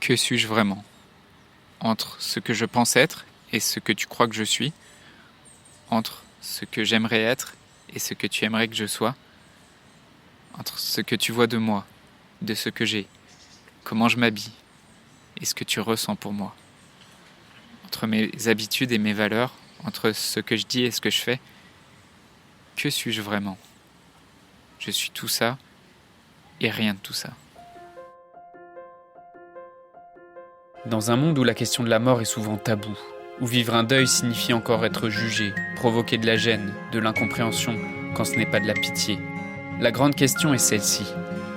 Que suis-je vraiment? Entre ce que je pense être et ce que tu crois que je suis, entre ce que j'aimerais être et ce que tu aimerais que je sois, entre ce que tu vois de moi, de ce que j'ai, comment je m'habille et ce que tu ressens pour moi, entre mes habitudes et mes valeurs, entre ce que je dis et ce que je fais, que suis-je vraiment? Je suis tout ça et rien de tout ça. Dans un monde où la question de la mort est souvent taboue, où vivre un deuil signifie encore être jugé, provoquer de la gêne, de l'incompréhension, quand ce n'est pas de la pitié, la grande question est celle-ci.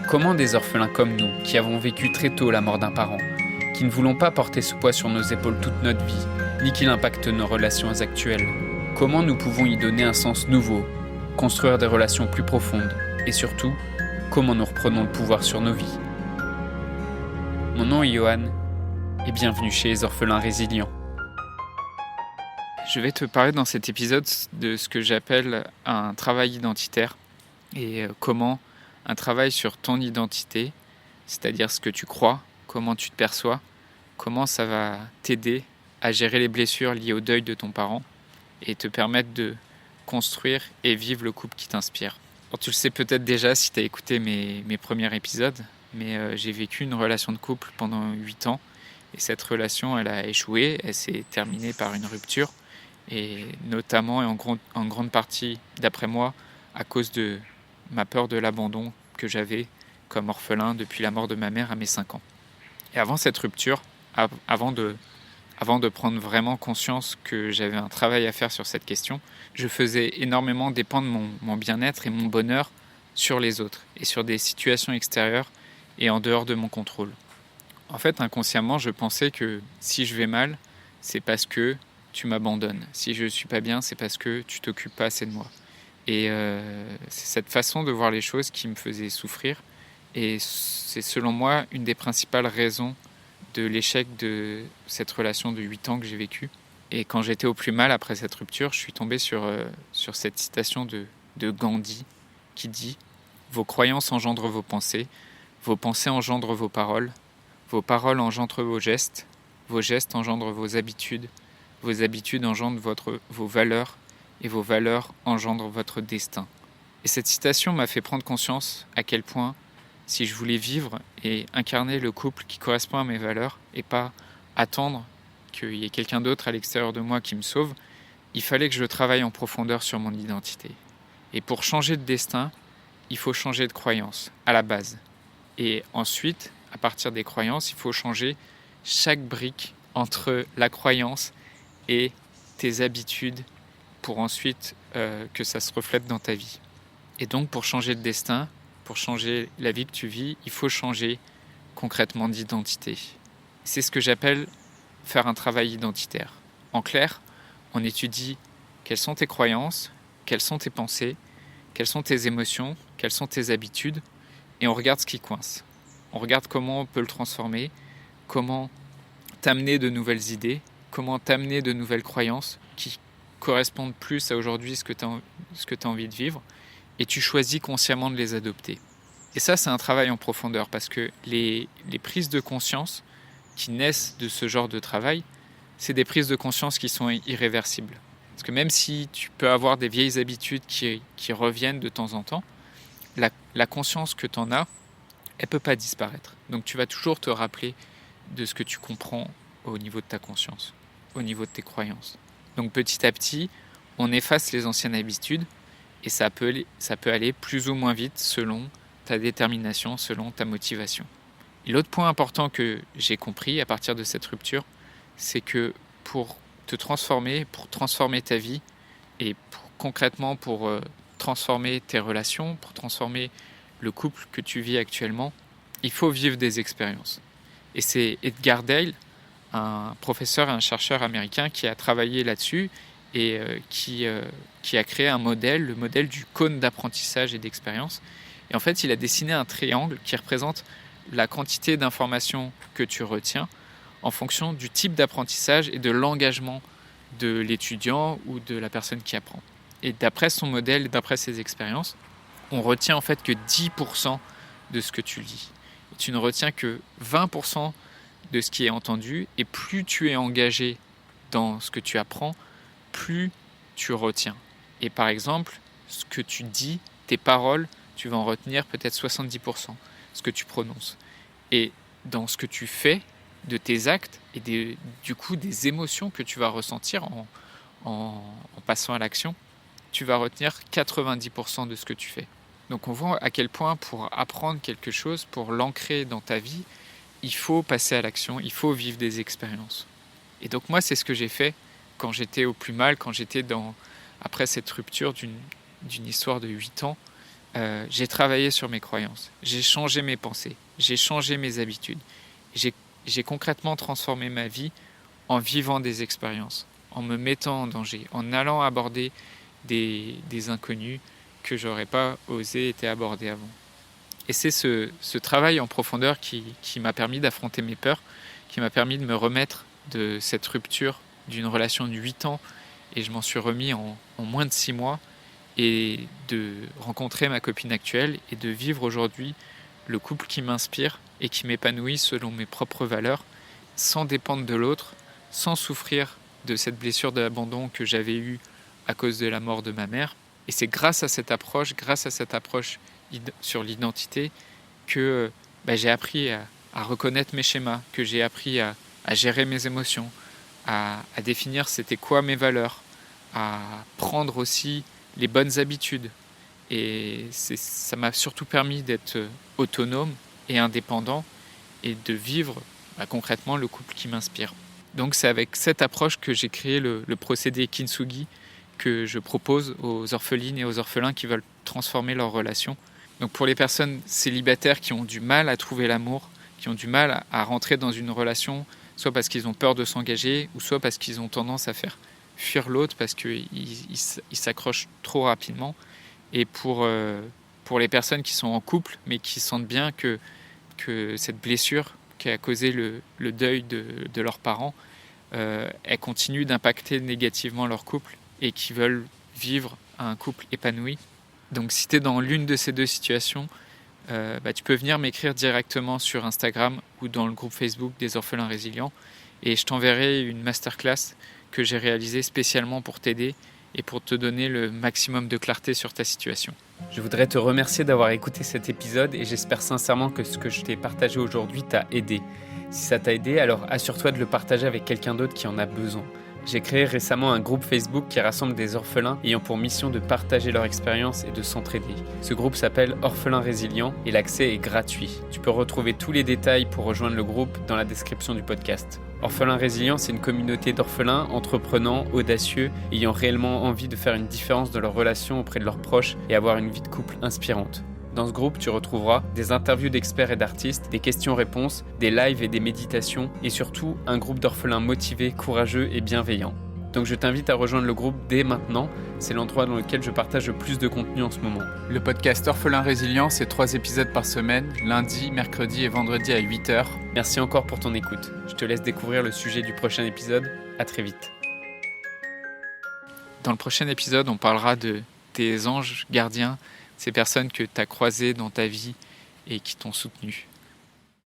Comment des orphelins comme nous, qui avons vécu très tôt la mort d'un parent, qui ne voulons pas porter ce poids sur nos épaules toute notre vie, ni qu'il impacte nos relations actuelles, comment nous pouvons y donner un sens nouveau, construire des relations plus profondes, et surtout, comment nous reprenons le pouvoir sur nos vies? Mon nom est Johan, et bienvenue chez les orphelins résilients. Je vais te parler dans cet épisode de ce que j'appelle un travail identitaire et comment un travail sur ton identité, c'est-à-dire ce que tu crois, comment tu te perçois, comment ça va t'aider à gérer les blessures liées au deuil de ton parent et te permettre de construire et vivre le couple qui t'inspire. Alors, tu le sais peut-être déjà si tu as écouté mes premiers épisodes, mais j'ai vécu une relation de couple pendant 8 ans. Et cette relation, elle a échoué, elle s'est terminée par une rupture, et notamment et en grande partie, d'après moi, à cause de ma peur de l'abandon que j'avais comme orphelin depuis la mort de ma mère à mes 5 ans. Et avant cette rupture, avant de prendre vraiment conscience que j'avais un travail à faire sur cette question, je faisais énormément dépendre mon bien-être et mon bonheur sur les autres, et sur des situations extérieures et en dehors de mon contrôle. En fait, inconsciemment, je pensais que si je vais mal, c'est parce que tu m'abandonnes. Si je ne suis pas bien, c'est parce que tu t'occupes pas assez de moi. Et c'est cette façon de voir les choses qui me faisait souffrir. Et c'est selon moi une des principales raisons de l'échec de cette relation de 8 ans que j'ai vécue. Et quand j'étais au plus mal après cette rupture, je suis tombé sur cette citation de Gandhi qui dit « Vos croyances engendrent vos pensées engendrent vos paroles engendrent vos gestes engendrent vos habitudes engendrent vos valeurs, et vos valeurs engendrent votre destin. » Et cette citation m'a fait prendre conscience à quel point, si je voulais vivre et incarner le couple qui correspond à mes valeurs, et pas attendre qu'il y ait quelqu'un d'autre à l'extérieur de moi qui me sauve, il fallait que je travaille en profondeur sur mon identité. Et pour changer de destin, il faut changer de croyance, à la base. Et ensuite, à partir des croyances, il faut changer chaque brique entre la croyance et tes habitudes pour ensuite que ça se reflète dans ta vie. Et donc, pour changer de destin, pour changer la vie que tu vis, il faut changer concrètement d'identité. C'est ce que j'appelle faire un travail identitaire. En clair, on étudie quelles sont tes croyances, quelles sont tes pensées, quelles sont tes émotions, quelles sont tes habitudes, et on regarde ce qui coince. On regarde comment on peut le transformer, comment t'amener de nouvelles idées, comment t'amener de nouvelles croyances qui correspondent plus à aujourd'hui ce que tu as envie de vivre, et tu choisis consciemment de les adopter. Et ça, c'est un travail en profondeur, parce que les prises de conscience qui naissent de ce genre de travail, c'est des prises de conscience qui sont irréversibles. Parce que même si tu peux avoir des vieilles habitudes qui reviennent de temps en temps, la conscience que tu en as, elle ne peut pas disparaître. Donc tu vas toujours te rappeler de ce que tu comprends au niveau de ta conscience, au niveau de tes croyances. Donc petit à petit, on efface les anciennes habitudes et ça peut aller plus ou moins vite selon ta détermination, selon ta motivation. Et l'autre point important que j'ai compris à partir de cette rupture, c'est que pour te transformer, pour transformer ta vie et concrètement pour transformer tes relations, pour transformer le couple que tu vis actuellement, il faut vivre des expériences. Et c'est Edgar Dale, un professeur et un chercheur américain qui a travaillé là-dessus et qui a créé un modèle, le modèle du cône d'apprentissage et d'expérience. Et en fait, il a dessiné un triangle qui représente la quantité d'informations que tu retiens en fonction du type d'apprentissage et de l'engagement de l'étudiant ou de la personne qui apprend. Et d'après son modèle, d'après ses expériences, on retient en fait que 10% de ce que tu lis. Et tu ne retiens que 20% de ce qui est entendu, et plus tu es engagé dans ce que tu apprends, plus tu retiens. Et par exemple, ce que tu dis, tes paroles, tu vas en retenir peut-être 70%, ce que tu prononces. Et dans ce que tu fais, de tes actes et du coup des émotions que tu vas ressentir en passant à l'action, tu vas retenir 90% de ce que tu fais. Donc on voit à quel point pour apprendre quelque chose, pour l'ancrer dans ta vie, il faut passer à l'action, il faut vivre des expériences. Et donc moi, c'est ce que j'ai fait quand j'étais au plus mal, quand j'étais après cette rupture d'une histoire de 8 ans. J'ai travaillé sur mes croyances, j'ai changé mes pensées, j'ai changé mes habitudes. J'ai concrètement transformé ma vie en vivant des expériences, en me mettant en danger, en allant aborder des inconnus que j'aurais pas osé être abordé avant. Et c'est ce travail en profondeur qui m'a permis d'affronter mes peurs, qui m'a permis de me remettre de cette rupture d'une relation de 8 ans, et je m'en suis remis en moins de 6 mois, et de rencontrer ma copine actuelle et de vivre aujourd'hui le couple qui m'inspire et qui m'épanouit selon mes propres valeurs, sans dépendre de l'autre, sans souffrir de cette blessure de l'abandon que j'avais eue à cause de la mort de ma mère. Et c'est grâce à cette approche sur l'identité que j'ai appris à reconnaître mes schémas, que j'ai appris à gérer mes émotions, à définir c'était quoi mes valeurs, à prendre aussi les bonnes habitudes. Et ça m'a surtout permis d'être autonome et indépendant et de vivre concrètement le couple qui m'inspire. Donc c'est avec cette approche que j'ai créé le procédé Kintsugi que je propose aux orphelines et aux orphelins qui veulent transformer leur relation. Donc pour les personnes célibataires qui ont du mal à trouver l'amour, qui ont du mal à rentrer dans une relation, soit parce qu'ils ont peur de s'engager, ou soit parce qu'ils ont tendance à faire fuir l'autre parce qu'ils s'accrochent trop rapidement. Et pour les personnes qui sont en couple, mais qui sentent bien que cette blessure qui a causé le deuil de leurs parents, elle continue d'impacter négativement leur couple et qui veulent vivre un couple épanoui. Donc si tu es dans l'une de ces deux situations, tu peux venir m'écrire directement sur Instagram ou dans le groupe Facebook des orphelins résilients, et je t'enverrai une masterclass que j'ai réalisée spécialement pour t'aider et pour te donner le maximum de clarté sur ta situation. Je voudrais te remercier d'avoir écouté cet épisode et j'espère sincèrement que ce que je t'ai partagé aujourd'hui t'a aidé. Si ça t'a aidé, alors assure-toi de le partager avec quelqu'un d'autre qui en a besoin. J'ai créé récemment un groupe Facebook qui rassemble des orphelins ayant pour mission de partager leur expérience et de s'entraider. Ce groupe s'appelle Orphelins Résilients et l'accès est gratuit. Tu peux retrouver tous les détails pour rejoindre le groupe dans la description du podcast. Orphelins Résilients, c'est une communauté d'orphelins entreprenants, audacieux, ayant réellement envie de faire une différence dans leurs relations auprès de leurs proches et avoir une vie de couple inspirante. Dans ce groupe, tu retrouveras des interviews d'experts et d'artistes, des questions-réponses, des lives et des méditations, et surtout un groupe d'orphelins motivés, courageux et bienveillants. Donc je t'invite à rejoindre le groupe dès maintenant, c'est l'endroit dans lequel je partage le plus de contenu en ce moment. Le podcast Orphelins Résilients, c'est 3 épisodes par semaine, lundi, mercredi et vendredi à 8h. Merci encore pour ton écoute. Je te laisse découvrir le sujet du prochain épisode. À très vite. Dans le prochain épisode, on parlera de tes anges gardiens, ces personnes que tu as croisées dans ta vie et qui t'ont soutenu.